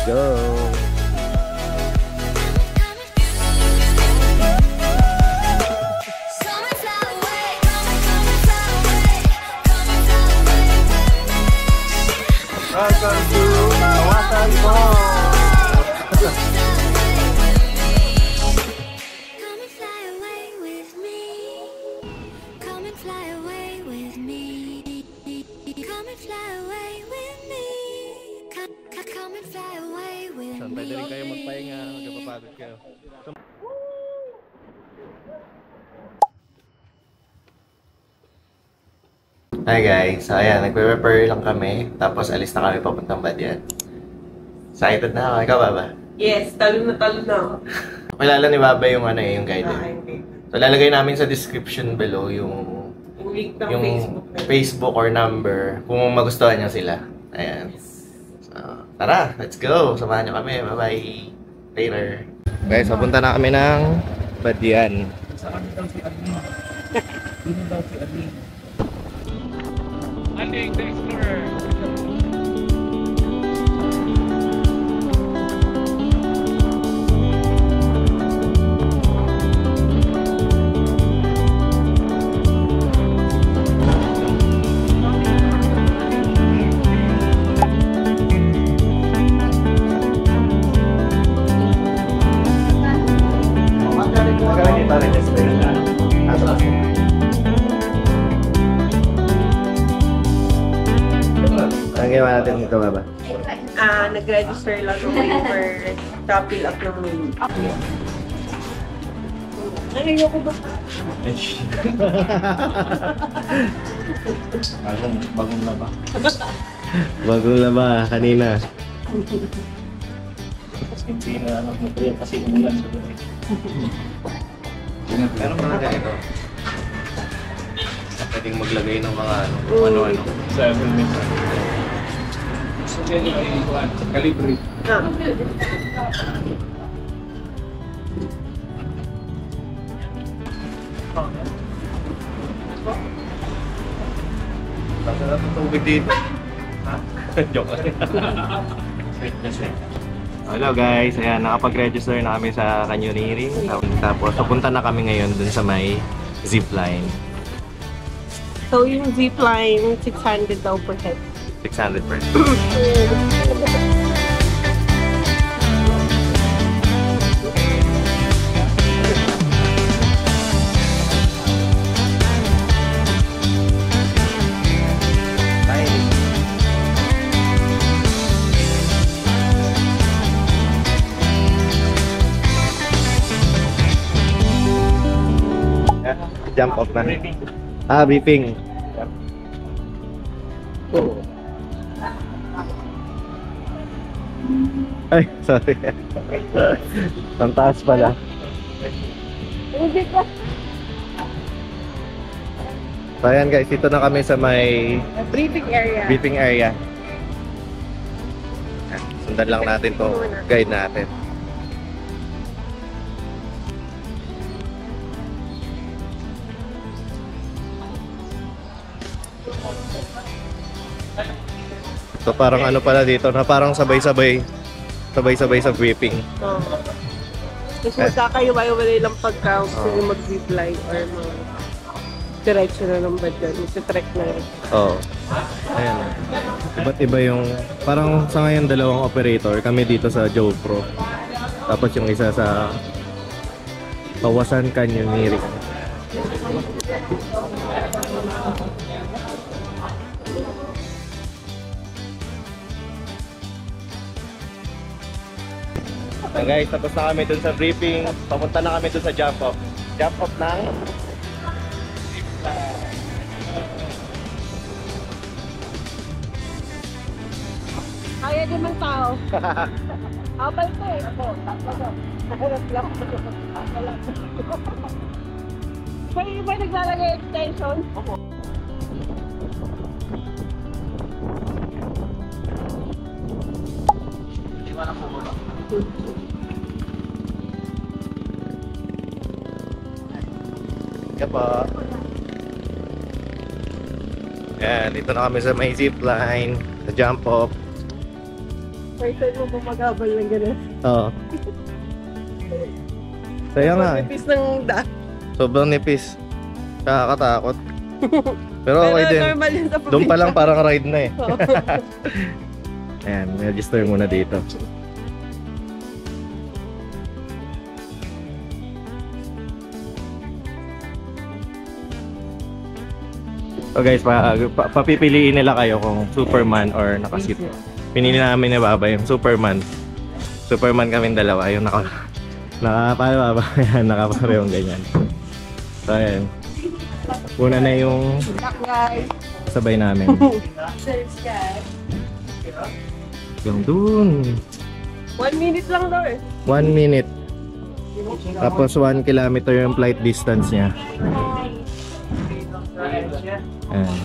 go! Welcome to Kawasan Mall! Santay na rin kayo magpahinga, magpapagod kayo. Hi guys, so ayan, nagpe-prepare lang kami, tapos alis na kami papuntang Badian. Excited na ako, ikaw Baba? Yes, talo na ako. Kilala ni Baba yung ano yung guide. So lalagay namin sa description below yung link ng Facebook or number kung magustuhan niyo sila. Ayan. So, tara, let's go. Samahan niyo kami. Bye-bye. Later. Guys, papunta na kami ng Badian. Saan daw si Admin? Sino daw si Admin? Admin, the Explorer. Ang ginawa natin dito, Baba? Nag-register lang ng waiver, fill up ng name. Ayoko ba? Bagong laba. Bagong laba, kanina. Hindi na anak mo ito kasi umulan sa doon. Meron mga ganito. Pwedeng maglagay ng mga ano-ano. Sa minutes. So yan yung calibrate. Basta na itong tubig dito. Ha? Joke lang. Hello guys, ayan, nakapag-register na kami sa canyoneering. Tapos pupunta na kami ngayon dun sa may zipline. So yung zipline, 600 daw per head. 600 per head. Jump off na. Ah, briefing. Oo. Ay, sorry. Ang taas pala. So ayan guys, dito na kami sa may Briefing area. briefing area. Sundan lang natin to guide natin. So parang ano pala dito na parang sabay-sabay sa briefing. Oo. Tapos magkakayo-walay lang pagka gusto nyo mag-zipline or diretso na ng Badian. Mag-trek na yun. Oo. Ayan. Iba't iba yung parang sa ngayon dalawang operator. Kami dito sa Joe Pro. Tapos yung isa sa Kawasan Canyoneering. So guys, tapos na kami dun sa briefing. Papunta na kami dun sa jump off. Jump off ng Kaya din ng tao. Habal ko eh. Ako, naharap lang. Kaya yung ba naglalagay extension? Ako. Hindi ba na po ba? Kapa. Yan, dito na kami sa may zipline, sa jump off. First time mo bumagabal ng gano'n. Oo. Kaya nga eh. Nipis ng daan. Sobrang nipis. Nakakatakot. Pero okay din. Normal yun sa probinsya. Doon pa lang parang ride na eh. Oo. Ayan, register muna dito. So guys, papipiliin nila kayo kung Superman or nakasit. Pinili namin ni Baba yung Superman. Superman kaming dalawa, yung paano Baba? Ayan, nakaparehong ganyan. So ayan. Una na yung sabay namin. Yung dun. 1 minute lang daw eh. 1 minute. Tapos 1 kilometer yung flight distance niya. Ayan.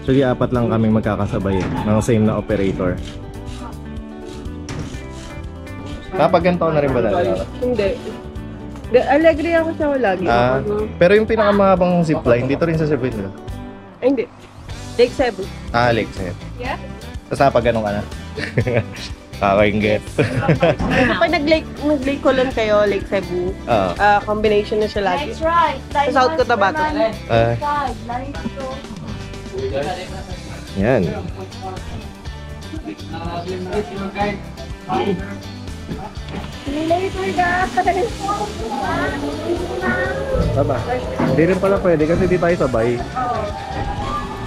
Actually, 4 lang kaming magkakasabay ng same na operator. Napaganto na rin ba dalawa? Hindi. Alegre ako siya lagi. Pero yung pinakamahabang zipline, dito rin sa Cebu nila. Ay, hindi. Lake Cebu. Lake Cebu. Yeah? Tapos napagano'n ka na. Kakaingget. Kapag nag-Lake Colon kayo, Lake Cebu, combination na siya lagi. That's right. Sa South Cotabato. Yan. Tama. Hindi rin pala pwede kasi di tayo sabay.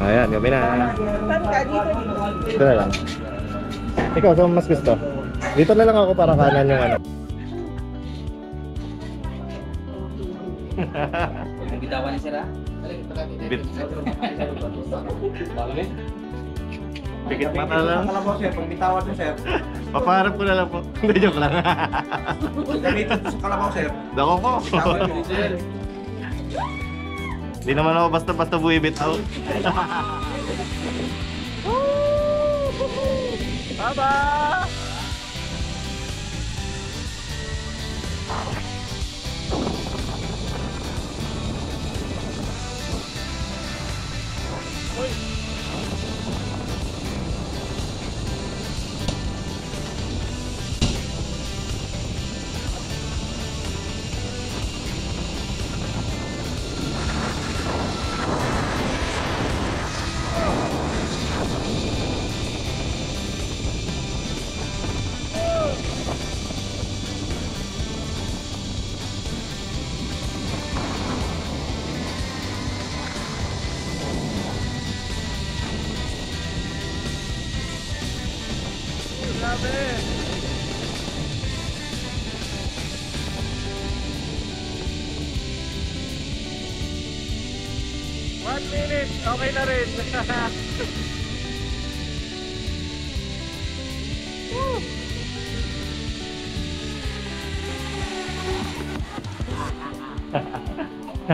Ayan, gabi na. Saan ka? Dito. Dito na lang. Ikaw, saan mas gusto? Dito na lang ako para kanan yung ano. Bitawan ni sila. Pikit mata lang. Kalabaw sir, pag bitawan mo sir. Papaharap ko na lang po. Hindi, joke lang. Gamitin sa kalabaw sir. Dako ko. Bitawan mo sir. Hindi naman ako basta-basta buibit out. Baba! Grabe! 1 minute, okay na rin.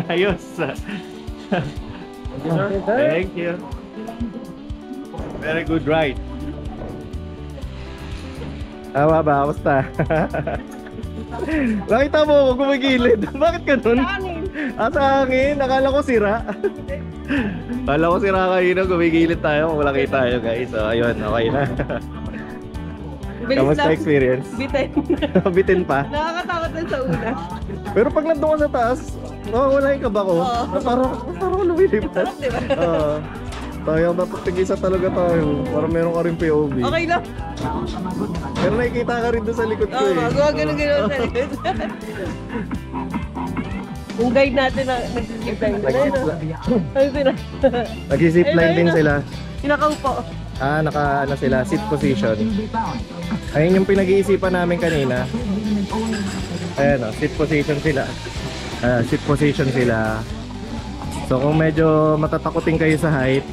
Ayos. Thank you. Very good ride. Tama ba? Kamusta? Nakita mo ako gumagilid. Bakit ganun? Sa hangin. Sa hangin? Akala ko sira. Akala ko sira kanina. Gumigilid tayo kung malaki tayo guys. So ayun, okay na. Bilis Kamusta lang. experience? Bitin. Bitin pa? Nakakatakot din sa una. Pero pag nandun ka sa taas, wala yung kaba ko. Oo. Parang lumilipas. Sarap, diba? Oo. Tayo dapat tigisa talaga tayo. Para meron ka rin POV. Okay lang. Pero nakikita ka rin doon sa likod ko Oo, eh. gano'n sa likod. Yung guide natin na nag-zipline din. Nag-zipline din sila. Kinakaupo. Naka sila, seat position. Ayun yung pinag-iisipan namin kanina. Ayan o, seat position sila. Seat position sila. So kung medyo matatakotin kayo sa height,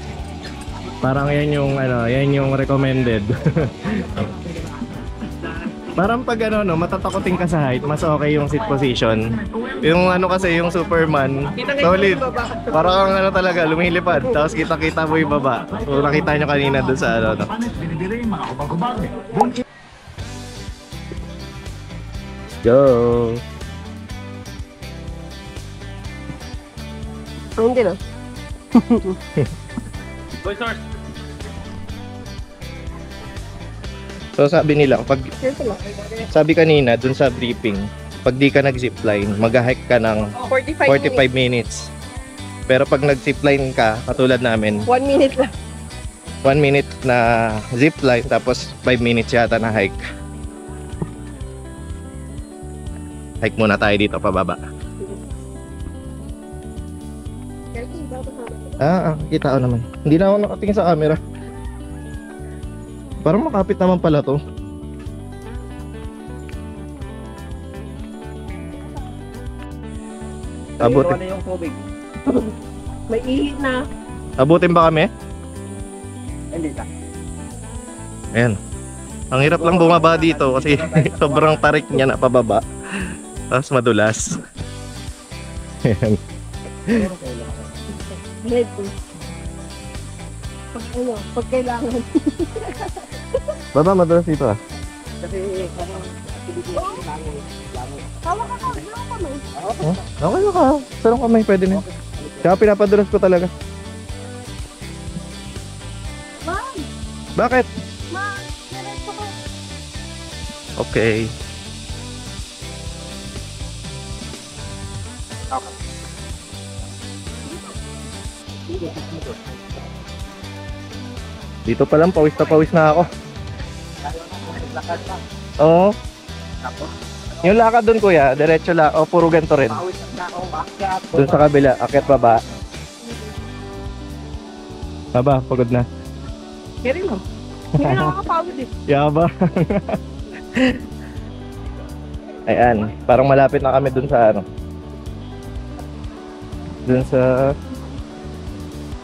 parang yan yung recommended. Parang pag matatakotin ka sa height, mas okay yung seat position. Yung kasi yung Superman, solid. Parang talaga, lumilipad. Tapos kita-kita mo yung baba. So nakita nyo kanina dun sa Go! Hindi na. Boy source. So sabi nila, pag Careful lang. sabi kanina dun sa briefing, pag di ka nag-zipline, mag-hike ka ng 45 45 minutes. Pero pag nag-zipline ka, katulad namin, 1 minute lang. 1 minute na zipline, tapos 5 minutes yata na hike. Hike muna tayo dito, pababa. Kita ko naman. Hindi na ako nakatingin sa camera. Parang makapit naman pala to. Abutin. Ano yung tubig? May ihi na. Abutin ba kami? Hindi ka. Ayan. Ang hirap lang bumaba dito kasi sobrang tarik niya na pababa. Tapos madulas. Ayan. Medyo. Pag kailangan. Baba, madulas dito ah. Kasi parang Hawak ka, hawak ka man. Huh? Okay na ka. Sarang kamay, pwede na. Kaya pinapadulas ko talaga. Ma'am! Bakit? Ma'am! Diretso ko. Okay. Dito pa lang, pawis na ako. lakad pa. Oo. Tapos, Yung lakad doon kuya, diretso lang. O puro ganito rin. pawis ang tao, bakit? Doon sa kabila, akyat baba. Baba, pagod na. Kaya mo. Hindi na nakakapagod eh. Yaba. Ayan, parang malapit na kami dun sa ano. Dun sa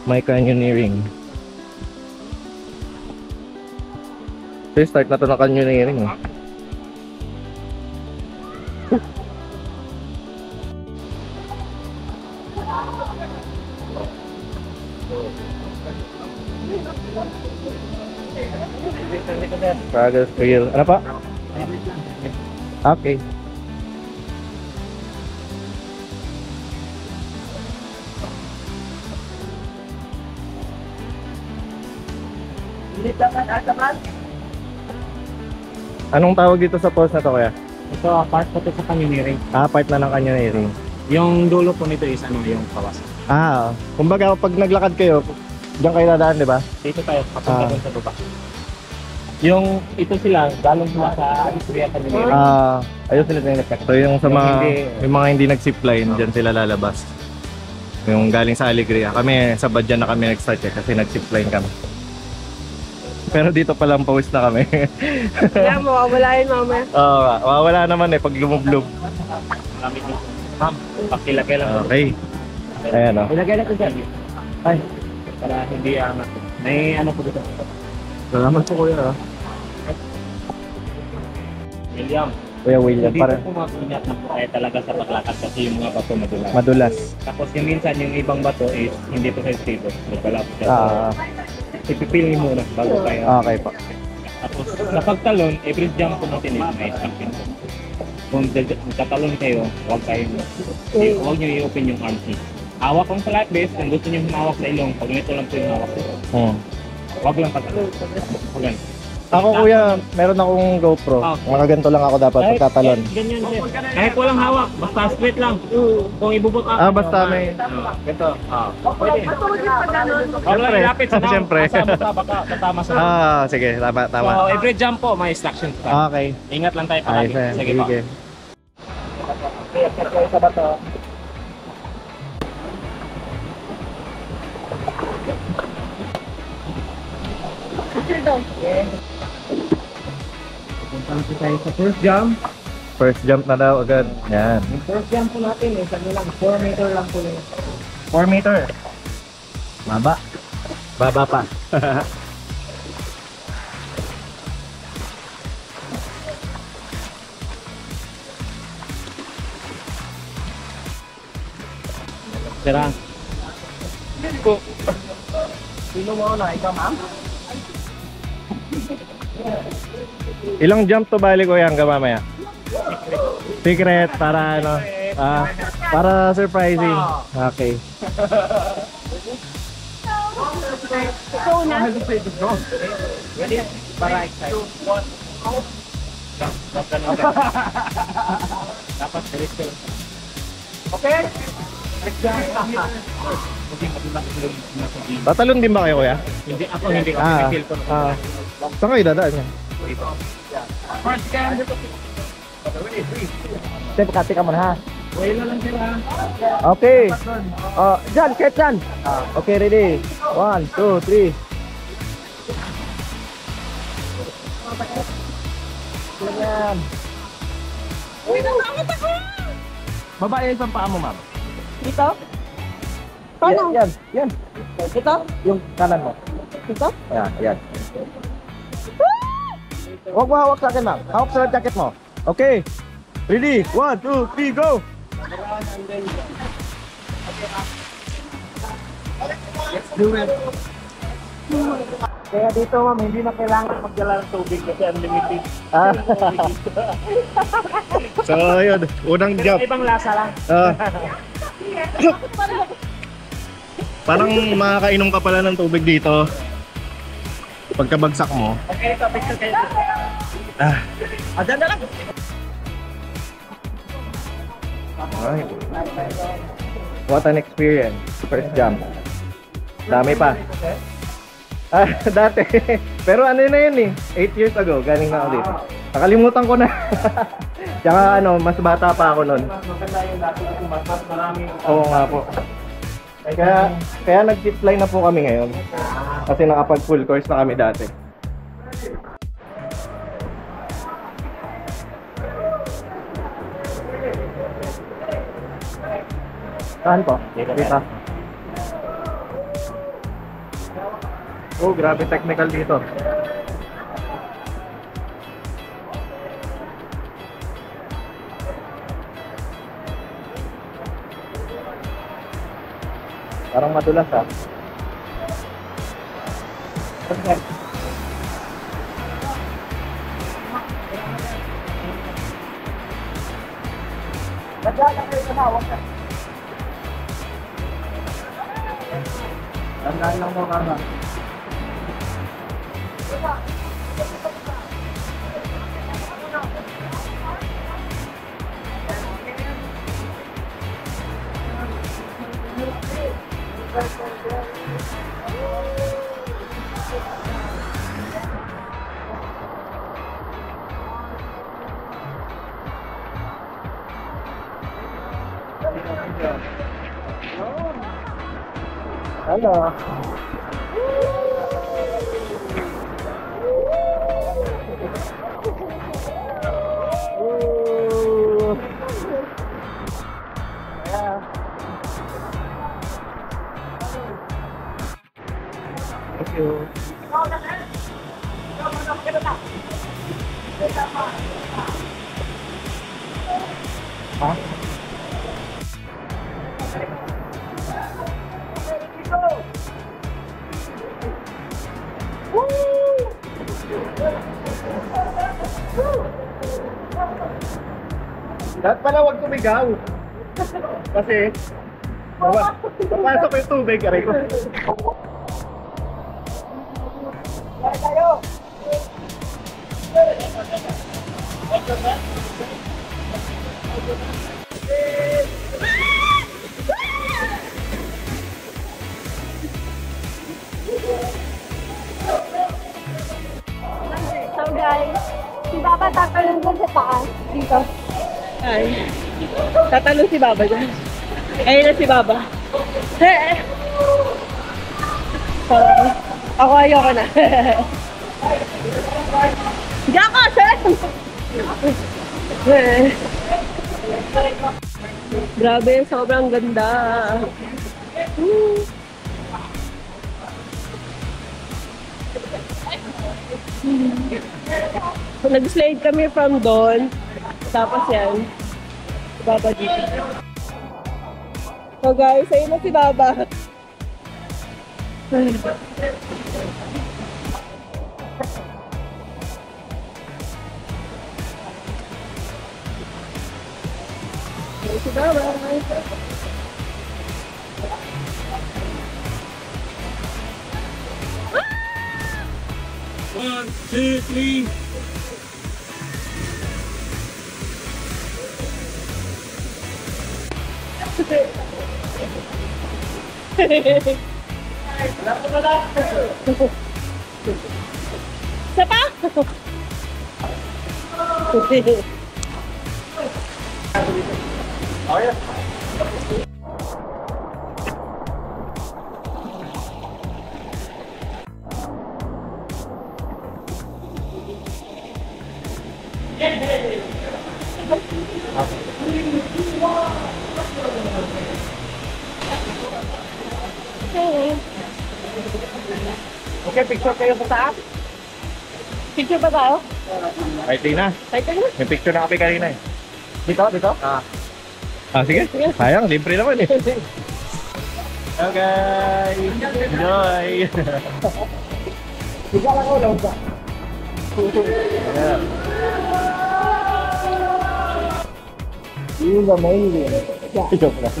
may canyoneering. So, start na to ng canyoneering. Eh. Struggle trail. Ano pa? Okay. Hindi dapat ataman. Anong tawag dito sa post na to kaya? Ito, part po ito sa canyoneering. Part na ng canyoneering. Yung dulo po nito is ano, yung kawas. Kumbaga pag naglakad kayo, diyan kayo dadaan, di ba? Dito tayo, papunta doon sa baba. Yung ito sila, galing sila sa Alegria Canyoneering. Ayun sila tinilipet. So yung sa yung mga hindi nag-zipline, diyan sila lalabas. Yung galing sa Alegria. Kami sa Badyan na kami nag-start kasi nag-zipline kami. Pero dito pa lang pawis na kami. Kaya mawawala yun mamaya. Wala naman pag lumublob. Maraming dito. Ma'am, pakilagay lang. Okay. Ayan o. Ilagay na ito dyan. Ay, para hindi angat. May ano po dito. Salamat po kuya. William. Kuya William, Dito para po makingat na po tayo talaga sa paglakad kasi yung mga bato madulas. madulas. Tapos yung minsan yung ibang bato is hindi po sa stable. Wala po siya. So, ipipili muna bago tayo. Okay po. Tapos sa pagtalon, every jump po natin is may stopping po. Kung tatalon kayo, huwag nyo i-open yung arms niyo. Hawak lang sa life vest, kung gusto nyo humawak sa ilong, pag nito lang po yung hawak ko. Huwag lang patalon. Huwag lang. Ako kuya, meron akong GoPro. Mga ganito lang ako dapat pagtatalon. Ganyan sir. Kahit walang hawak, basta straight lang. Kung ibubot Basta may ganito. Pwede. Siyempre. Lapit sa down. Siyempre. Baka tatama sa sige, tama. So, every jump po, may instruction po. Okay. Ingat lang tayo palagi. Sige po. Akit kayo sa bato. Punta na tayo sa first jump. First jump na daw agad. Yan. Yung first jump po natin, sabi lang, 4 meter lang po yun. 4 meter. Baba. Baba pa. Tira. Sino mo na? Ikaw, ma'am? Ilang jump to bali ko yan mamaya? Secret para ano? Para surprising. Okay. Ikaw na. Ready? Para excited. Dapat diretso. Okay? Tatalon din ba kayo, kuya? Hindi ako, hindi ako feel ko. Saan kayo dadaan yan? First scan. Step, kati ka muna ha. Wala lang sila. Okay. Jan, catch Jan. Okay, ready. 1, 2, 3. Yan. Babae yung paa mo, ma'am. Dito? Paano? Yan, yan. Ito? Yung kanan mo. Ito? Yan, yan. Huwag mo hawak sa akin, ma'am. Hawak sa jacket mo. Okay. Ready? 1, 2, 3, go! Let's do it. Kaya dito, ma'am, hindi na kailangan Magdala ng tubig kasi unlimited. So, yun. Unang Pero jump. ibang lasa lang. Parang makakainom ka pala ng tubig dito. Pagkabagsak mo. Okay, ito, picture kayo. Dyan na lang. Alright. What an experience. First jump. Dami pa. Dati. Pero ano na yun eh. 8 years ago, galing na ako dito. Nakalimutan ko na. Tsaka ano, mas bata pa ako nun. Maganda yung dati kasi mas marami. Oo nga po. Kaya nag-zipline na po kami ngayon. Kasi nakapag full course na kami dati. Saan po? Dito. Oh, grabe technical dito. Parang madulas ah. Tandaan lang mo kama. Hello. Thank you. Huh? Dapat pala wag tumigaw. Kasi papasok yung tubig, aray ko. So guys, si Papa tatalon dun sa taas. Dito. Ay. Tatalon si Baba dyan. Ayun na si Baba. Ako ayoko na. Diyan ako! Sarap! Grabe, sobrang ganda. Nag-slide kami from doon. Tapos yan. Si Baba dito. So guys, ayun na si Baba. Ayun si Baba. 1, 2, 3. Isa pa? Okay, picture kayo sa taas. Picture ba tayo? Ay, tina. Tayo tayo. May picture na kami kanina eh. Dito, dito. Sige. Sayang, libre naman eh. Okay. Enjoy. Bigla lang ako, daw ba? Yun ba may joke lang.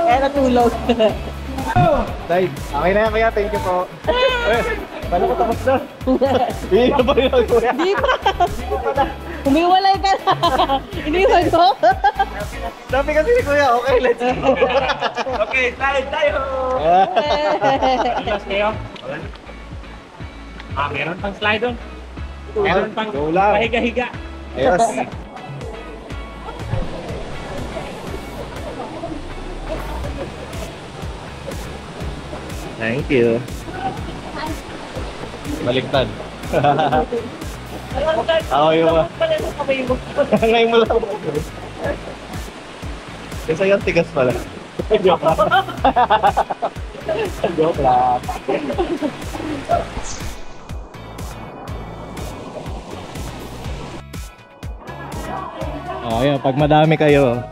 Eh, natulog. Tay, okay na yan kuya. Thank you po. Paano ko tapos na? Hindi na ba yun kuya? Di pa. Umiwalay ka na. Iniwan ko. Sabi kasi ni kuya, okay, let's go. Okay, slide tayo! Ayos kayo? Meron pang slide doon. Meron pang Go lang. pahiga-higa. Ayos. Thank you. Baliktad. Ako yung ngayon mo lang. Kasi yung tigas pala. Joke lang. Joke lang. Oh, yun. Pag madami kayo,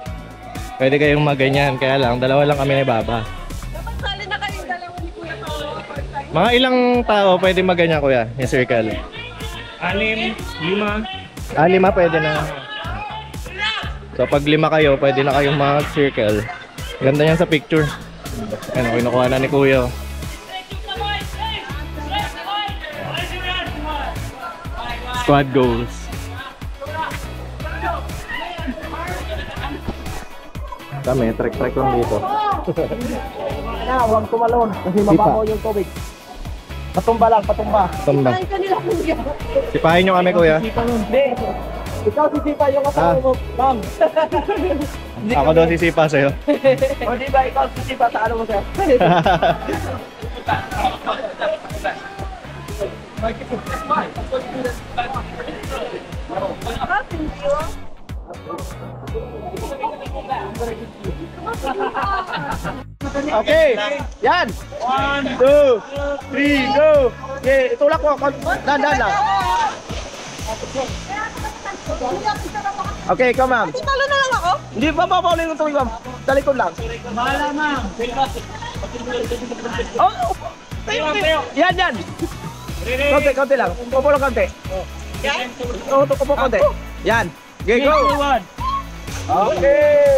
pwede kayong maganyan. Kaya lang, dalawa lang kami ni Baba. Dapat sali na kayong dalawa ni Kuya Paolo. Mga ilang tao pwede maganyan kuya, yung circle? 6, 5. Lima pwede na. So pag 5 kayo, pwede na kayong mag-circle. Ganda niyan sa picture. Ano, kinukuha na ni kuya. Squad goals. Kami, trek-trek lang dito. Huwag tumalon kasi mababaw yung tubig. Patumba lang, patumba. Tumba. Kain ka nila Kuya. Sipahin nyo kami kuya. Hindi. Ikaw sisipa yung kasama mo, ma'am. Ako daw sisipa sa'yo. O di ba ikaw sisipa sa ano mo sir? Okay, yan. 1, 2, 3, go. Okay, itulak mo. Dandan lang. Okay, ikaw ma'am. Talo na lang ako. Hindi ba mapaulit yung tubig ma'am? Talikod lang. Bahala ma'am. Oh, tayo. Yan, yan. Konti, konti lang. Upo lang konti. Yan. Oo, upo konti. Yan. Okay, go. Okay.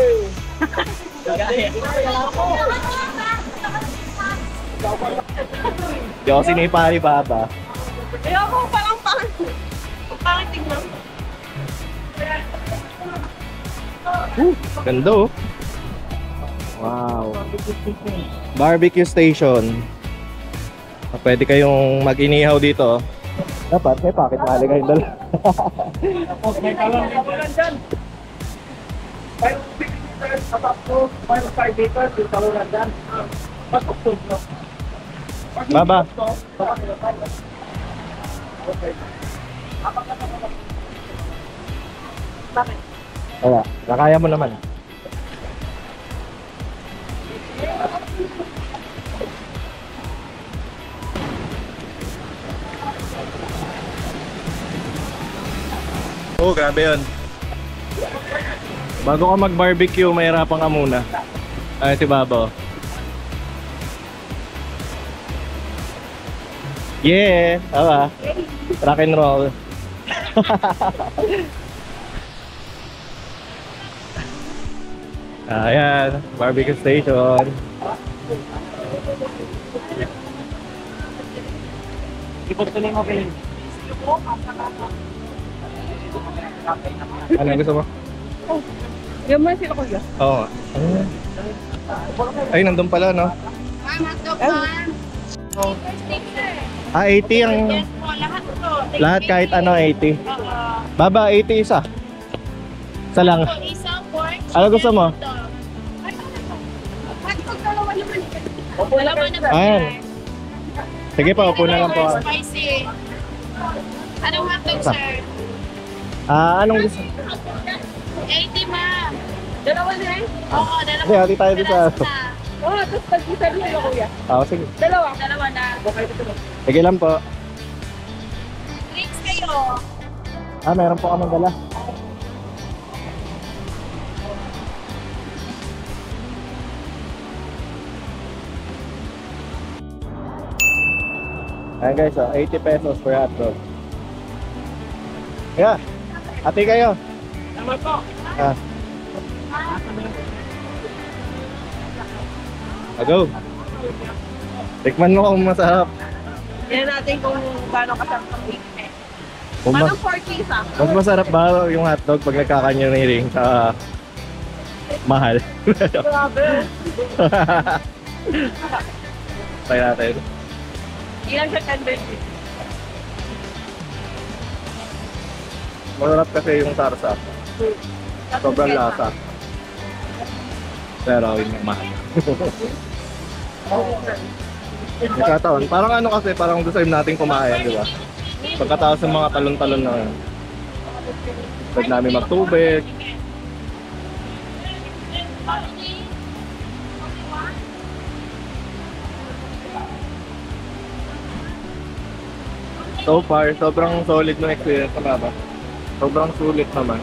Di ako sinipa ni Baba. Ayoko, parang pangit tingnan. Ganda oh. Wow. Barbecue station. Pwede kayong mag-inihaw dito. Dapat may pocket mali kayong dala. May kalan dyan. 5 meters, atap ko. 5 meters, yung kalunan dyan. Patuktog no. Baba. Okay. Bakit? Wala. Nakaya mo naman. Oh, grabe yun. Bago ka mag-barbecue, mahirapan ka muna. Ay, si Baba. Yeah! Tama. Rock and roll. Ayan, barbecue station. Ipagtuloy mo kayo. Ano gusto mo? Yan mo sila kuya. Oo. Ay, nandun pala, no? Ah, 80 ang... Lahat kahit ano, 80. Baba, 80 isa. Isa lang. Ano gusto mo? Ayan. Sige pa, upo na lang po. Spicy. Anong hotdog, Isa. sir? Anong gusto? 80, ma'am. Dalawa na eh. Oo, dalawa. Sige, hati tayo dito sa... Oo, tapos pag-isa nila kuya. Sige. Dalawa. Dalawa na. Sige lang po. Drinks kayo. Meron po kaming dala. Ayan guys, 80 pesos per hotdog. Yeah, hati kayo. Tama po. Go. Tikman mo kung masarap. Yan natin kung gaano kasarap ang cake. Kung Parang 4 case ah. mas masarap ba yung hotdog pag nagkakanyang sa mahal? Grabe. Try natin. Ilan siya 10 pesos? Masarap kasi yung sarsa. Sobrang lasa. Pero yun yung mahal. Nagkataon. Parang ano kasi, parang gusto natin kumain, di ba? Pagkatapos ng mga talon-talon na yun. Pwede namin magtubig. So far, sobrang solid ng experience na ba? Sobrang sulit naman.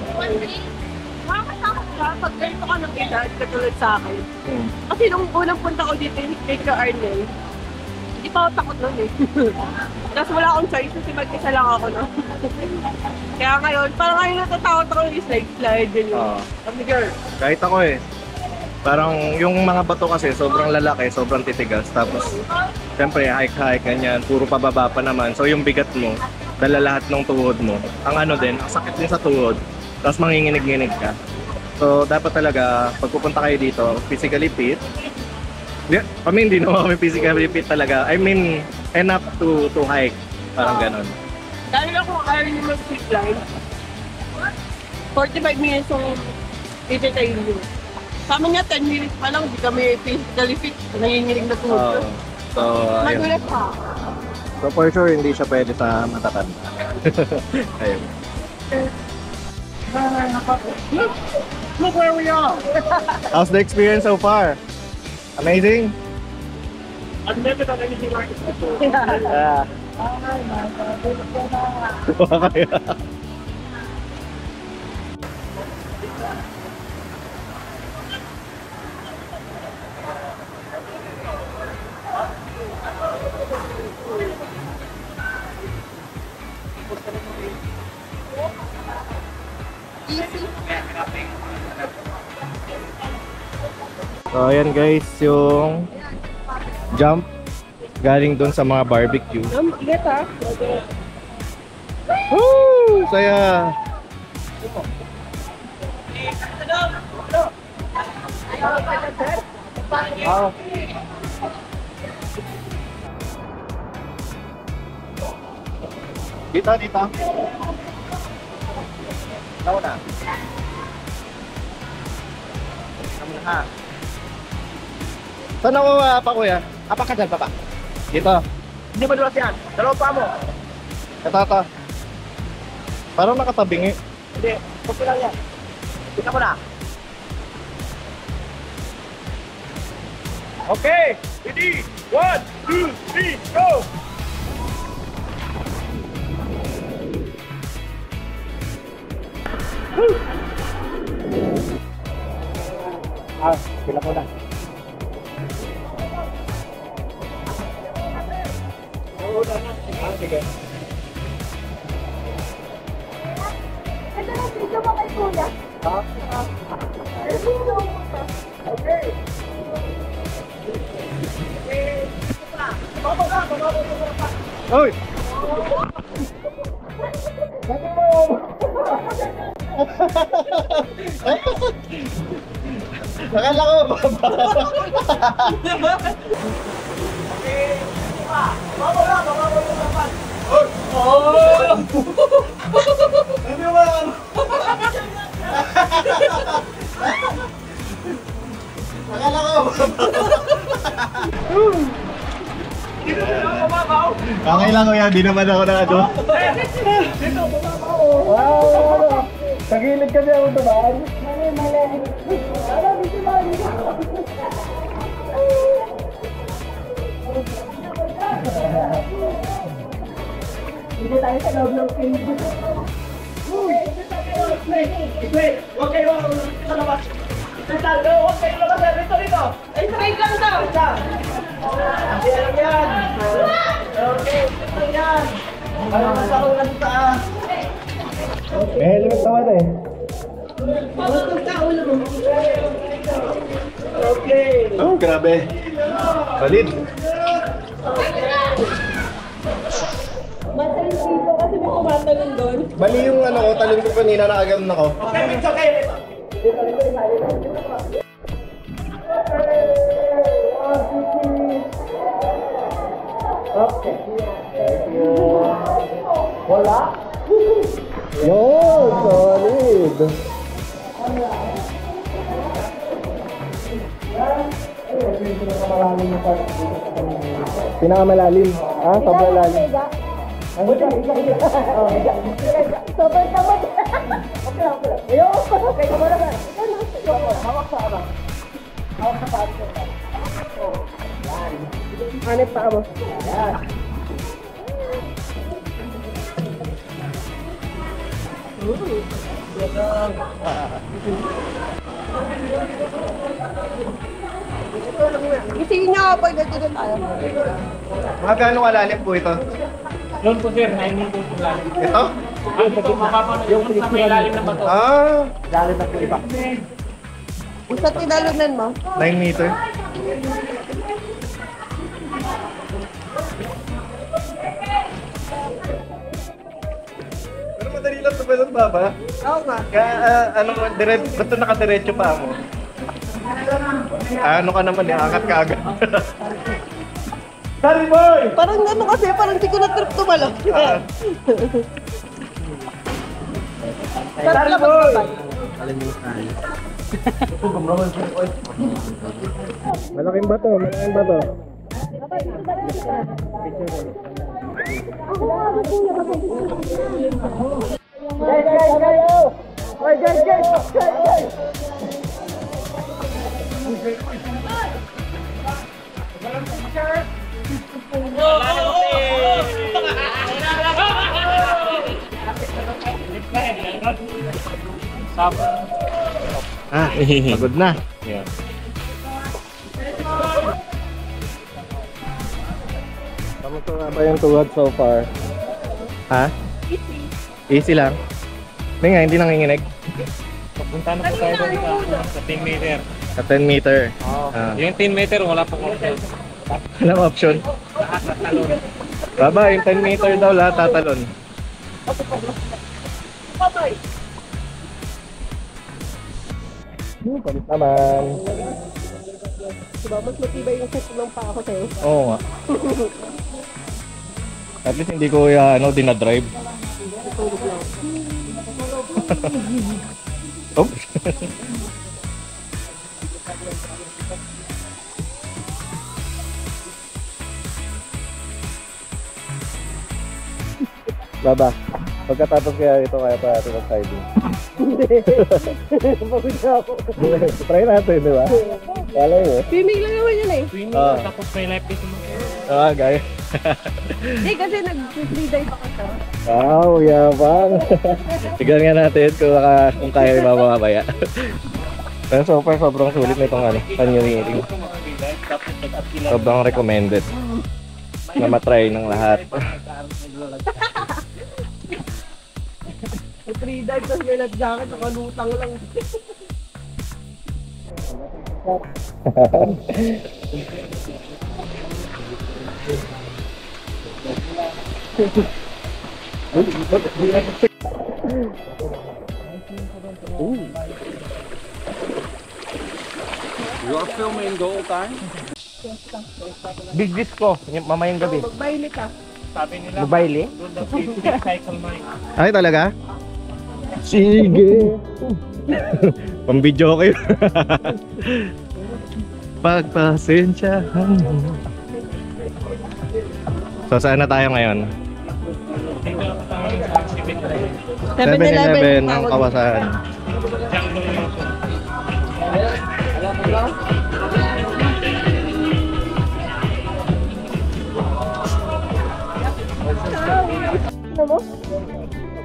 Makakatakot ka pag ganito ka ng edad katulad sa akin. Hmm. Kasi nung unang punta ko dito yung kay Ka Arnel, hindi pa ako takot nun eh. Tapos wala akong choice kasi mag-isa lang ako no. Kaya ngayon, parang ngayon natatakot ako yung slide din yun. Kami girl. Kahit ako eh. Parang yung mga bato kasi sobrang lalaki, sobrang titigas. Tapos, siyempre, hike-hike, ganyan. Puro pababa pa naman. So yung bigat mo, dala lahat ng tuhod mo. Ang ano din, ang sakit din sa tuhod. Tapos manginginig-nginig ka. So dapat talaga, pag pupunta kayo dito, physically fit. Hindi naman kami physically fit talaga. I mean, enough to hike. Parang ganon. Dahil ako ayaw nyo mag-sleep line, 45 minutes yung ititayin nyo. Sa amin nga 10 minutes pa lang, hindi kami physically fit. Nanginginig na tuhod. So, ayun. Magulat pa. So for sure, hindi siya pwede sa matatanda. Ayun. Look where we are! How's the experience so far? Amazing? I've never done anything like this before. Yeah. So ayan guys, yung jump galing doon sa mga barbecue. Ingat ha. Woo! Saya! Oh. Dito. Tao na. Kamu na. Saan ako pa kuya? Apa ka dyan, papa? Dito. Hindi ba dulas yan? Dalawa pa mo. Katata. Parang nakatabingi. Hindi, okay lang yan. Kita mo na. Okay, ready? 1, 2, 3, go! Sila ko na. Sige. Ito na, video mo kay Kuya. Okay. Oy! Akala ko okay lang kuya, di naman ako na ano. Wow! Tagilid kasi ako ito ba? Hindi tayo sa loob ng Facebook. Wait, huwag kayo sa labas. Huwag kayo labas. Rito. Ay, straight lang daw. Hindi alam yan. Okay, ito yan. Ano mas ako lang sa... May helmet naman eh. Pagod ka ulo mo. Okay. Oh, grabe. Valid. Matayin dito kasi may kumatalon doon. Bali yung ano ko, talon ko kanina, nakaganon ako. Okay, it's okay. Okay. Thank you. Wala? Yun, solid. Pinakamalalim. Ah, sobrang lalim. Sobrang tamad. Okay lang. Ayun. Okay, kumara ka. Hawak sa arang. Hawak sa paa. Hanip pa mo. Yan. Isihin niyo pag nagtulog tayo. Mga gano'ng kalalim po ito? Doon po sir, 9 meters yung lalim. Ito? Ito, yung sa may lalim na bato. Ah, Isa tinalunan mo. 9 meter. Pero madali lang ito ba doon, Baba? Oo nga. Kaya, basta nakadiretso pa mo. Ano ka naman eh, angat ka agad. Sorry boy! Parang ano kasi, parang di ko na-trip tumalon. Sorry boy! Malaking bato. Guys! Ah, pagod na. Yeah. Kamusta nga ba yung tuhod so far? Ha? Easy lang. Hindi nga, hindi nanginginig. Punta na po tayo doon sa 10 meter. Sa 10 meter. Yung 10 meter, wala pong option. Walang option. Lahat na talon. Baba, yung 10 meter daw lahat tatalon. Patay! Palit naman. Diba, mas matibay yung set ng paa ko sa'yo. Oo nga. At least hindi ko dinadrive. Tulog lang. Oops. Baba, pagkatapos kaya ito kaya pa natin mag-siding. Pagod na ako. Try natin, di ba? Wala yun. Swimming lang naman yun eh. Swimming, tapos may life vest mo. Ah, guys. Hindi kasi nag-free dive ako sa. Wow, yabang. Tignan nga natin kung kaya mamamaya. Pero so far, sobrang sulit nitong canyoneering. Sobrang recommended na matry ng lahat. Free dive tapos may life jacket, nakalutang lang. You are filming the whole time? Big disco, mamayang gabi. Magbaili ka. Sabi nila, Babaili? doon daw cycle mine. Ay, talaga? Sige. Pang-video kayo. Pagpasensyahan mo. So, saan na tayo ngayon? Dito lang tayo sa exhibit. 7-Eleven ng Kawasan. Jungle Motion.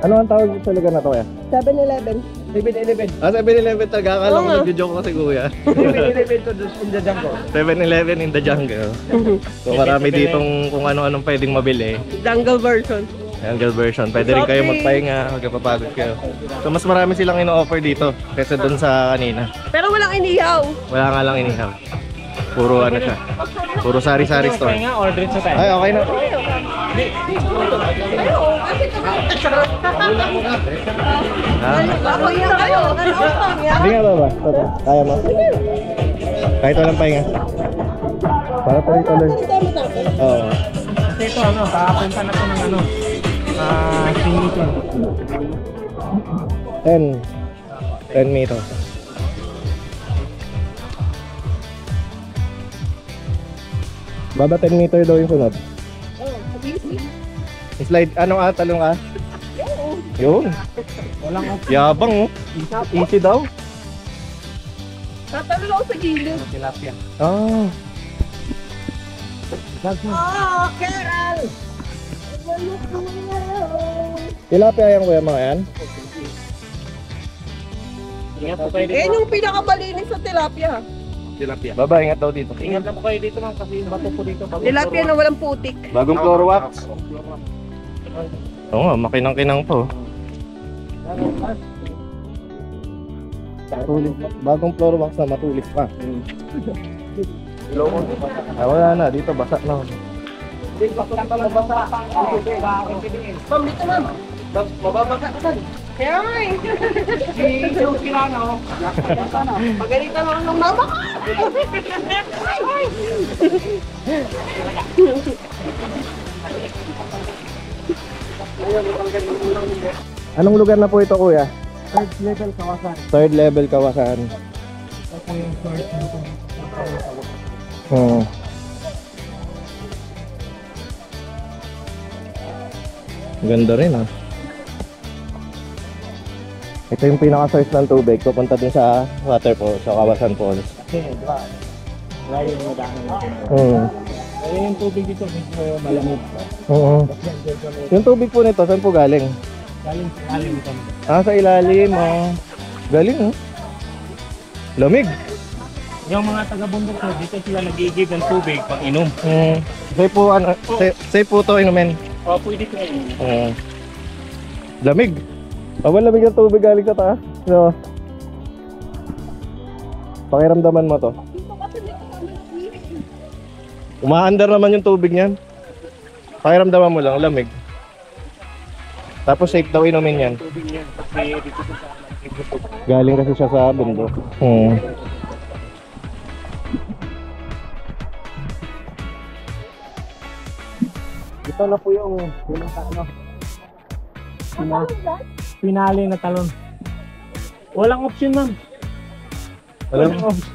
Ano ang tawag sa lugar na to, eh? 7-Eleven. 7-Eleven. Ah, 7-Eleven talaga. Akala ko Oo nga. nag-joke kasi kuya. 7-Eleven to in the jungle. 7-Eleven in the jungle. So, marami ditong kung ano-anong pwedeng mabili. Jungle version. Jungle version. Pwede rin kayo Shopping. magpahinga, magpapagod kayo. So, mas marami silang ino-offer dito kaysa dun sa kanina. Pero walang inihaw. Wala nga lang inihaw. Puro ano siya. Puro sari-sari store. Kaya nga, order sa tayo. Ay, okay na. Ha? Ako yun kayo. Ano pang yan? Hindi nga ba? Toto, kaya mo? Kahit walang pahinga. Para tuloy-tuloy. Oo. Kasi ito, kakapunta na to ng sinitin. 10 meters. Baba 10 meter daw yung sunod. Slide, ano talong Yun. Walang option. Yabang oh. Easy daw. Tatalo lang sa gilid. Tilapia. Ah. Oh, Carol! Tilapia yan kuya mga yan. Ingat po kayo dito. Eh, yung pinakamalinis sa tilapia. Tilapia. Baba, ingat daw dito. Ingat lang po kayo dito ma'am kasi yung bato po dito. Tilapia na walang putik. Bagong floor wax. Oo nga, makinang-kinang po. Matulis. Bagong floor wax na matulis pa. Ah, wala na, dito basa na. Ma'am, dito ma'am. Mababasa ka saan? Kaya nga eh. Si Joe Kilano. Pagalitan lang ng mama ko. Anong lugar na po ito kuya? Third level kawasan. Third level Kawasan. Ito yung first nito. Ganda rin ah. Ito yung pinaka-source ng tubig. Pupunta din sa waterfall, sa Kawasan Falls. Kasi, di ba? Layo yung daanan natin. Kaya yung tubig dito medyo malamig. Yung tubig po nito, saan po galing? Galing sa lalim ito. Ah, sa ilalim. Oh. Galing oh. Lamig. Yung mga taga-bundok ko, dito sila nag-i-give ng tubig pag inom. Safe po, safe po to inumin. O, pwede ko yun. Lamig. Lamig ang tubig galing sa taas. So, pakiramdaman mo to. Umaandar naman yung tubig niyan. Pakiramdaman mo lang, lamig. Tapos safe daw inumin yan. Tubig niya. Kasi dito sa Galing kasi siya sa bundok. ito na po yung pinali na talon. Walang option, ma'am. Walang option.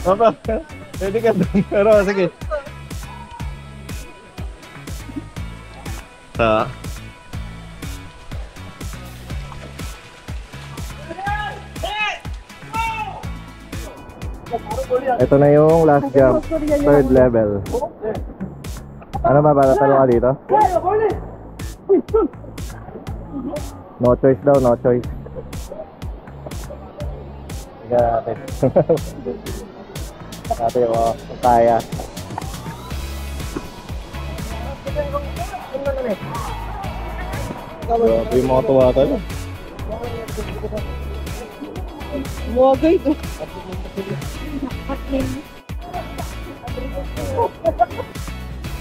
Papa, pwede ka doon. Pero sige. Ito na yung last jump. Third level. Ano ba? Talo ka dito? No choice daw, no choice. Tingnan natin. Ate, oh, kaya. Grabe yung mga tuwata na. Muwagay to.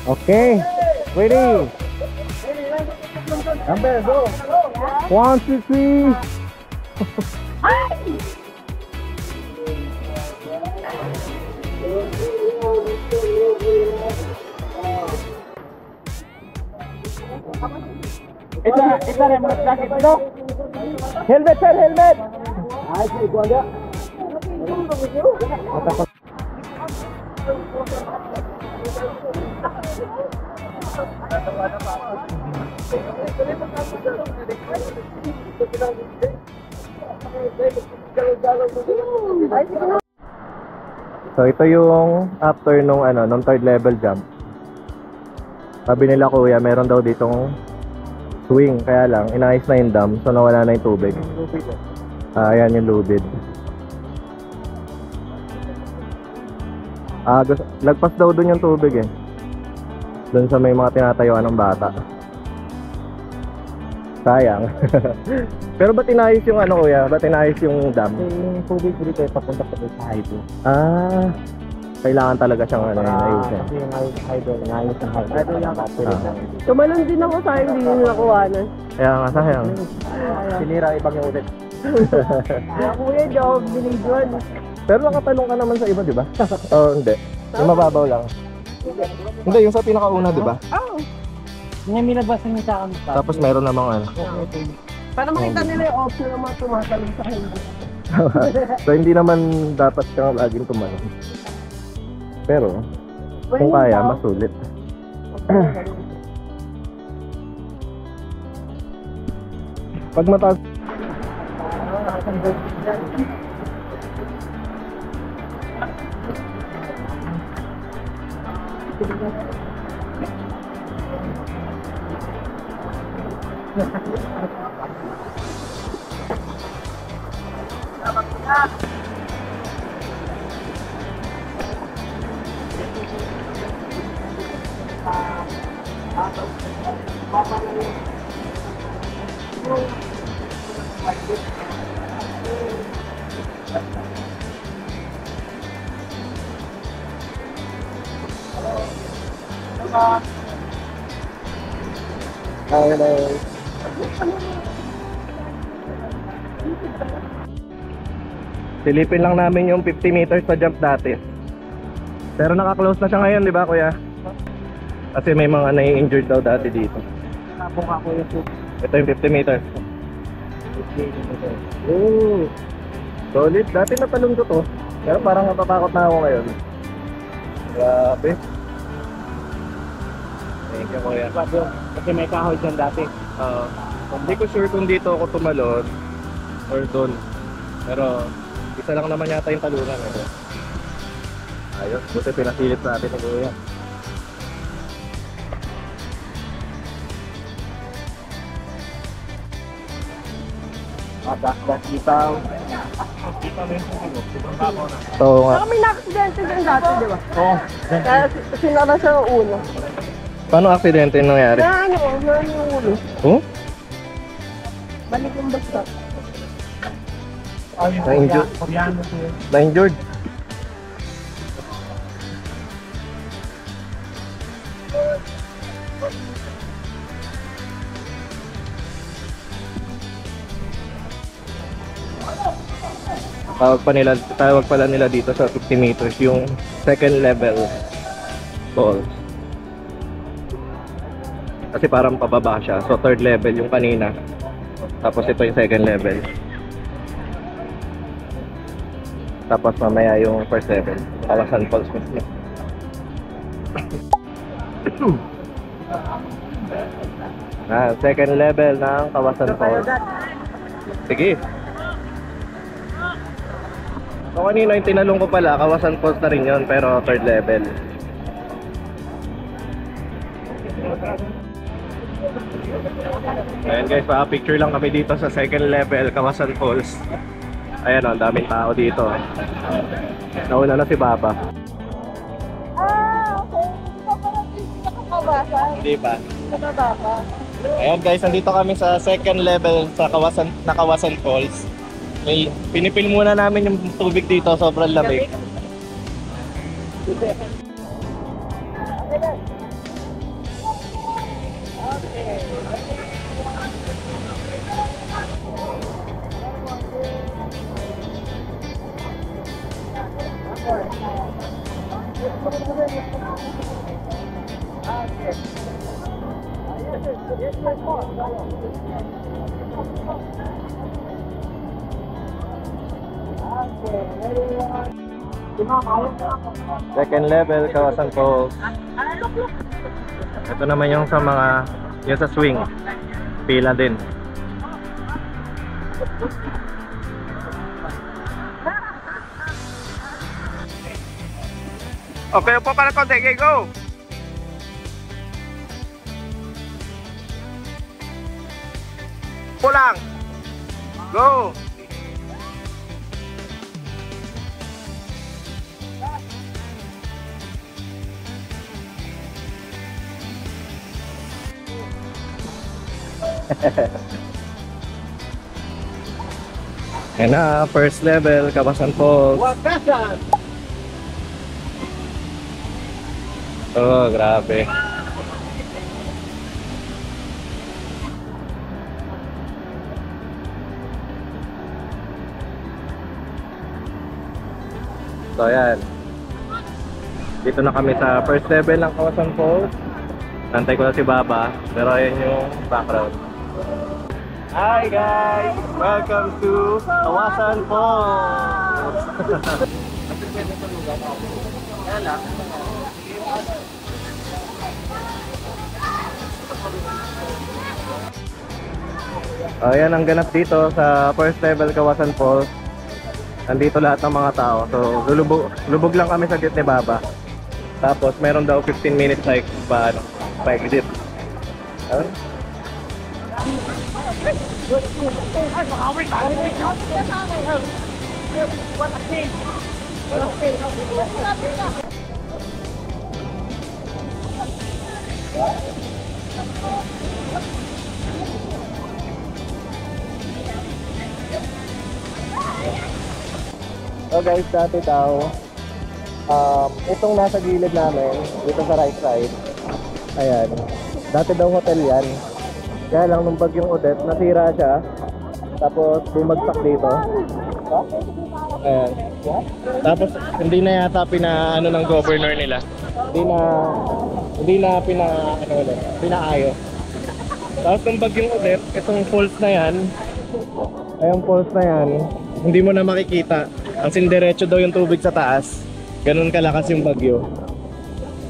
Okay. Ready? Number, go! 1, 2, 3! Isa rin mga jacket ito. Helmet sir, helmet. Ay, sige, ikaw agad. So ito yung after nung nung third level jump. Sabi nila kuya, meron daw ditong swing, kaya lang inayos na yung dam, so nawala na yung tubig. Ayan yung lubid. Lagpas daw dun yung tubig eh. Dun sa may mga tinatayuan ng bata. Sayang. Pero ba't inayos yung kuya? Ba't inayos yung dam? Yung tubig dito ay papunta pa sa hydro. Kailangan talaga siyang ayusin. Kasi yung hydro, inayos ng hydro. Tumalon din ako sa hindi nyo nakuhanan. Kaya nga, sayang. Sinira ibang yung ulit. Kaya kuya, di ako binigyan. Pero nakatalong ka naman sa iba, di ba? Oo, hindi. Yung mababaw lang. Hindi, yung sa pinakauna, di ba? Oo. Yung minabasan niya sa akin. Tapos meron namang Para makita nila yung option ng mga tumatalon sa hindi. So hindi naman dapat kang laging tumalon. Pero kung kaya, masulit. Pag mataas silipin lang namin yung 50 meters sa jump dati. Pero naka-close na siya ngayon, di ba kuya? Kasi may mga nai-injured daw dati dito. Tapong ako yung Ito yung 50 meters. Oh, solid. Dati natalon ko to. Pero parang natatakot na ako ngayon. Grabe. Thank you kuya. Kasi may kahoy dyan dati. Hindi ko sure kung dito ako tumalon or doon. Pero isa lang naman yata yung talunan. Ayos, buti pinasilip sa atin ni kuya. Itaw. Oo nga. Saka may na-accidente din dati, di ba? Oo. Kaya sinara siya ng ulo. Paano aksidente yung nangyari? Na yung ulo. Oh? Balik yung basta. Na-injured? Koreano to yun. Na-injured? Tawag pala nila dito sa 50 meters yung second level falls. Kasi parang pababa siya. So third level yung kanina. Tapos ito yung second level. Tapos mamaya yung first level. Kawasan falls mismo. Second level ng Kawasan Falls. Sige. So kanina yung tinalong ko pala, Kawasan Falls na rin yun, pero third level. Ayan guys, pa-picture lang kami dito sa second level, Kawasan Falls. Ayan o, ang daming tao dito. Nauna na si Papa. Okay. Hindi pa pala nakakabasa. Hindi ba? Nakababa. Ayan guys, nandito kami sa second level sa Kawasan Falls. May pinipil muna namin yung tubig dito, sobrang lamig. Second level, Kawasan Falls. Ito naman yung sa mga, yung sa swing. Pila din. Okay po para konti, okay, go! Pulang! Go! Yan na, first level, Kawasan Falls. Wakasan! Oh, grabe. So, ayan. Dito na kami sa first level ng Kawasan Falls. Nantay ko na si Baba, pero ayan yung background. Hi guys! Welcome to Kawasan Falls! Ayan ang ganap dito sa first level Kawasan Falls. Nandito lahat ng mga tao. So lubog lang kami sa gate ni Baba. Tapos meron daw 15 minutes hike pa exit. So guys, dati daw itong nasa gilid namin dito sa right side, ayan, dati daw hotel yan. Kaya lang nung bagyong Odette, nasira siya. Tapos bumagsak dito. Ayan. Tapos hindi na yata pinaano ng governor nila. Hindi na pinaayos. Tapos nung bagyong Odette, itong falls na yan, ayong falls na yan, hindi mo na makikita. Ang sindiretso daw yung tubig sa taas. Ganun kalakas yung bagyo.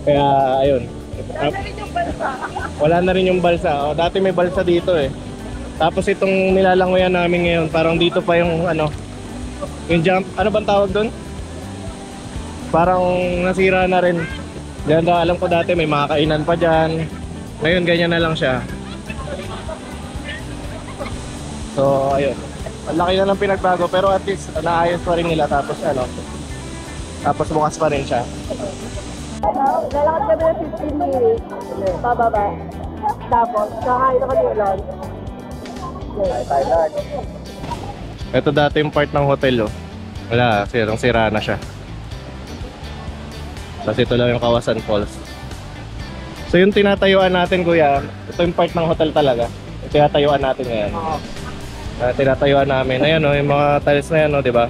Kaya ayun. Wala na rin yung balsa. O, dati may balsa dito eh. Tapos itong nilalangoyan namin ngayon, parang dito pa yung yung jump, ano bang tawag doon? Parang nasira na rin. Diyan daw, alam ko dati may mga kainan pa dyan. Ngayon ganyan na lang siya. So ayun, ang laki na ng pinagbago, pero at least naayos pa rin nila. Tapos bukas pa rin siya. Lalakad kami ng 15 minutes. Pababa. Tapos, kakain na kami lunch. Ito dati yung part ng hotel oh. Wala, sira na siya. Tapos ito lang yung Kawasan Falls. So yung tinatayuan natin kuya, ito yung part ng hotel talaga. Yung tinatayuan natin ngayon. Tinatayuan namin. Ayan oh, yung mga tiles na yan oh, di ba?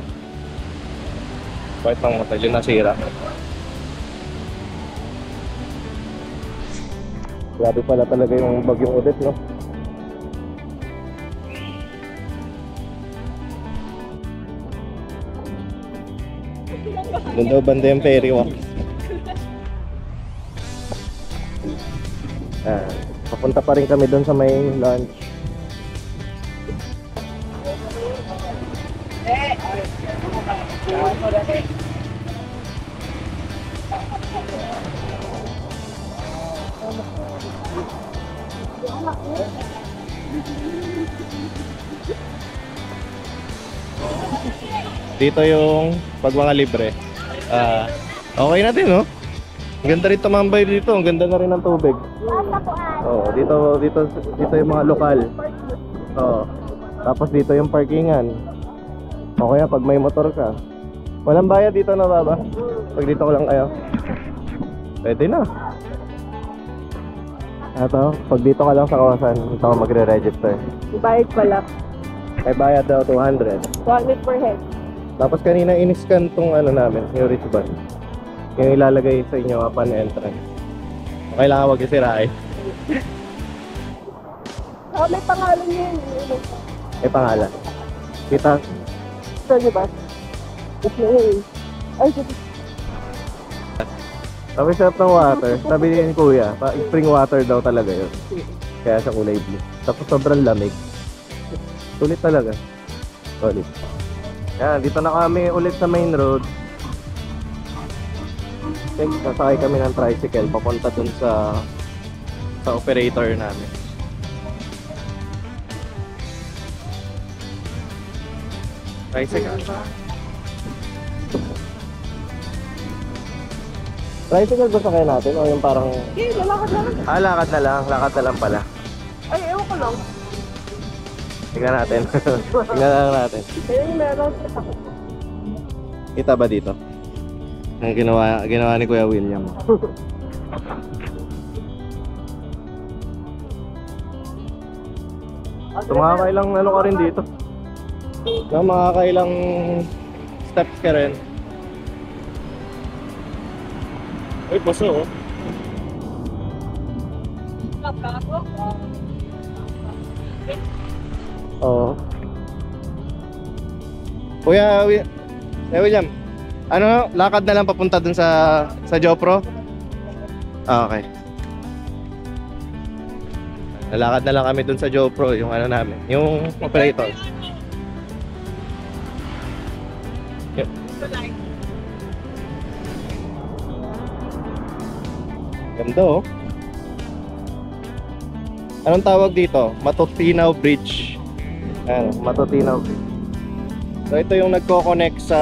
Part ng hotel, yung nasira. Grabe pala talaga yung bagyong Odette, no? Doon daw banda yung ferry walk. Papunta pa rin kami doon sa may lunch. Dito yung pag mga libre. Okay na din, no? Ang ganda rin tumambay dito. Ang ganda na rin ng tubig. Oh, dito yung mga lokal. Oh. Tapos dito yung parkingan. O kaya pag may motor ka. Walang bayad dito na baba. Pag dito ko lang kayo. Pwede na. Ito, pag dito ka lang sa kawasan, ito ka magre-register. Bayad pala. May bayad daw 200. 200 per head. Tapos kanina in-scan tong ano namin, yung wristband. Yung ilalagay sa inyo upon entrance. Kailangan wag isirain. May pangalan niya yun. May pangalan. Kita. Ito, di ba? Ay, Sabi sarap ng water. Sabi ni kuya, spring water daw talaga yun. Kaya sa kulay blue. Tapos sobrang lamig. Sulit talaga. Sulit. Yan, dito na kami ulit sa main road. Okay, sasakay kami ng tricycle papunta dun sa operator namin. Tricycle. Tricycle ba sakay natin o yung parang... okay, lalakad lang. lakad na lang. Lakad na lang pala. Ay, ewan ko lang. Tingnan natin. Tingnan lang natin. Ayun, meron. Kita ba dito? Ang ginawa ni Kuya William. So makakailang ano ka rin dito. Makakailang steps ka rin. Ay, baso oh. Oo. Kuya William, ano, lakad na lang papunta dun sa Jopro? Okay. Lalakad na lang kami dun sa Jopro, yung ano namin, yung operator. Ganda oh. Anong tawag dito? Matutinaw Bridge. Ayan, Matutinaw Bridge. So ito yung nagko-connect sa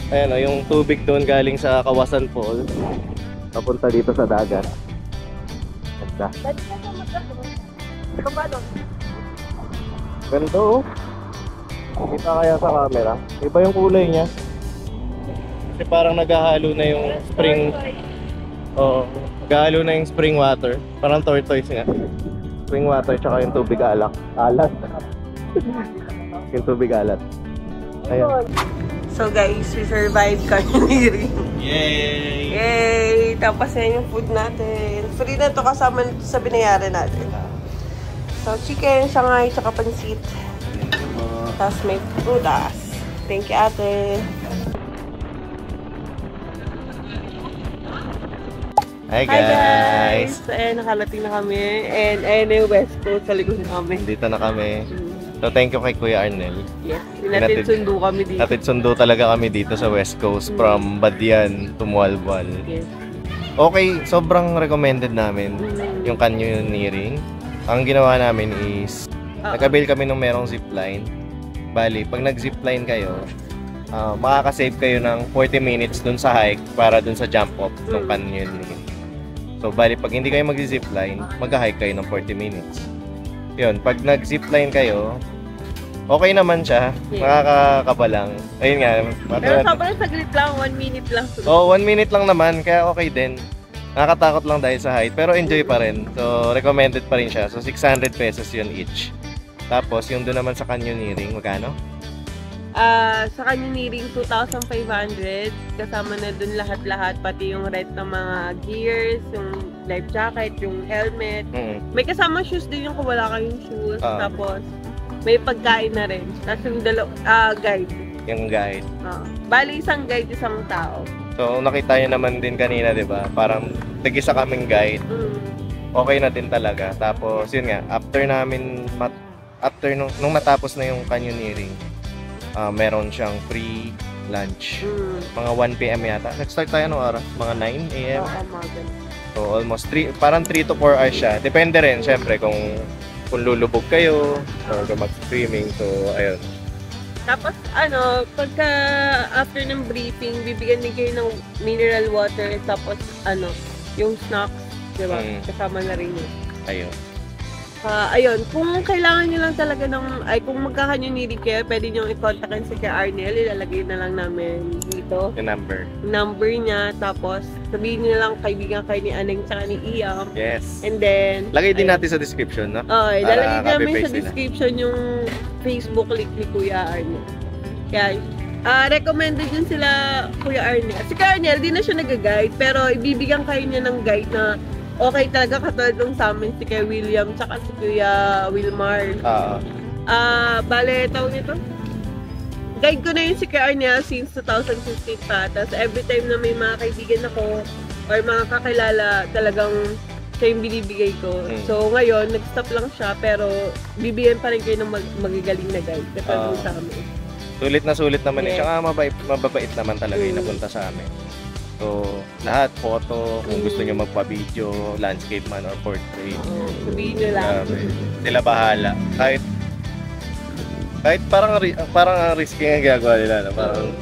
ayan oh, yung tubig doon galing sa Kawasan Falls papunta dito sa dagat. Ganda. Ganda oh. Kita kaya sa camera. Iba yung kulay niya. Kasi parang naghahalo na yung spring. Oo. Naghahalo na yung spring water. Parang tortoise nga. Spring water tsaka yung tubig alak. Alat. Yung tubig alat. Ayan. So guys, we survived canyoneering. Yay! Yay! Tapos yan yung food natin. Free na to kasama nito sa binayaran natin. So chicken, sangay, tsaka pansit. Tapos may prutas. Thank you, ate. Hi guys! So ayan, nakalating na kami. And ayan na yung West Coast sa likod namin. Dito na kami. So thank you kay Kuya Arnel. Yes, natin sundo kami dito. Natin sundo talaga kami dito sa West Coast from Badian to Mualbal. Yes. Okay, sobrang recommended namin yung canyoneering. Ang ginawa namin is nag-avail kami ng merong zipline. Bali, pag nag-zipline kayo, makakasave kayo ng 40 minutes dun sa hike para dun sa jump off ng canyoneering. So, bali, pag hindi kayo mag-zipline, mag-hike kayo ng 40 minutes. Yun, pag nag-zipline kayo, okay naman siya. Yeah. Makakakaba lang. Ayun nga. Pero sobrang saglit lang, 1 minute lang. Oo, 1 minute lang naman, kaya okay din. Nakakatakot lang dahil sa height, pero enjoy pa rin. So, recommended pa rin siya. So, 600 pesos yun each. Tapos, yung doon naman sa canyoneering, magkano? Sa canyoneering, 2,500. Kasama na dun lahat-lahat, pati yung rent ng mga gears, yung life jacket, yung helmet. May kasama shoes din yung kung wala kayong shoes. Tapos, may pagkain na rin. Tapos yung guide. Yung guide. Bali, isang guide, isang tao. So, nakita nyo naman din kanina, di ba? Parang tig-isa kaming guide. Okay na din talaga. Tapos, yun nga, after nung matapos na yung canyoneering, meron siyang free lunch. Mga 1 PM yata. Nag-start tayo anong oras? Mga 9 AM? So, almost 3 to 4 hours siya. Depende rin, syempre, kung lulubog kayo or kung mag-streaming. So, ayun. Tapos, pagka after ng briefing, bibigyan din kayo ng mineral water, tapos, yung snacks, di ba? Kasama na rin yun. Ayun. Ayun, kung kailangan nyo lang talaga kung magkakanyoniri kayo, pwede nyo i-contactan si Kuya Arnel. Ilalagay na lang namin dito. Yung number. Number niya, tapos sabihin nyo lang kaibigan kayo ni Aneng tsaka ni Iam. Yes. And then, Lagay din natin sa description, no? ilalagay Para namin sa copy-paste nila. description yung Facebook link ni Kuya Arnel. Kaya, recommended yun sila Kuya Arnel. Si Kuya Arnel, di na siya nag-guide, pero ibibigyan kayo niya ng guide na okay talaga katulad nung sa amin si Kuya William tsaka si Kuya Wilmar. Bale, tawag nito? Guide ko na yun si Kuya Arnel since 2015 pa. Tapos every time na may mga kaibigan ako or mga kakilala, talagang siya yung binibigay ko. So ngayon, nag-stop lang siya pero bibigyan pa rin kayo ng magagaling na guide katulad nung sa amin. Sulit naman Yes. Tsaka mababait naman talaga yung napunta sa amin. So, lahat, photo, kung gusto nyo magpa-video, landscape man or portrait. Sabihin nyo lang. Sila bahala. Kahit parang ang risky nga ginagawa nila. No? Parang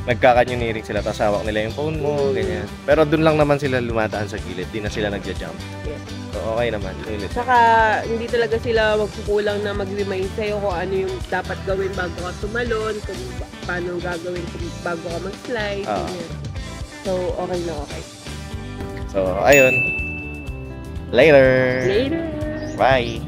nagkakanyoniring sila, tapos hawak nila yung phone mo, ganyan. Pero dun lang naman sila lumataan sa gilid, di na sila nagja-jump. Yes. So, okay naman. Sulit. Saka, hindi talaga sila magkukulang na mag-remind sa'yo kung ano yung dapat gawin bago ka tumalon, kung paano gagawin bago ka mag-slide. Ganyan. So, okay na okay. So, ayun. Later! Later! Bye!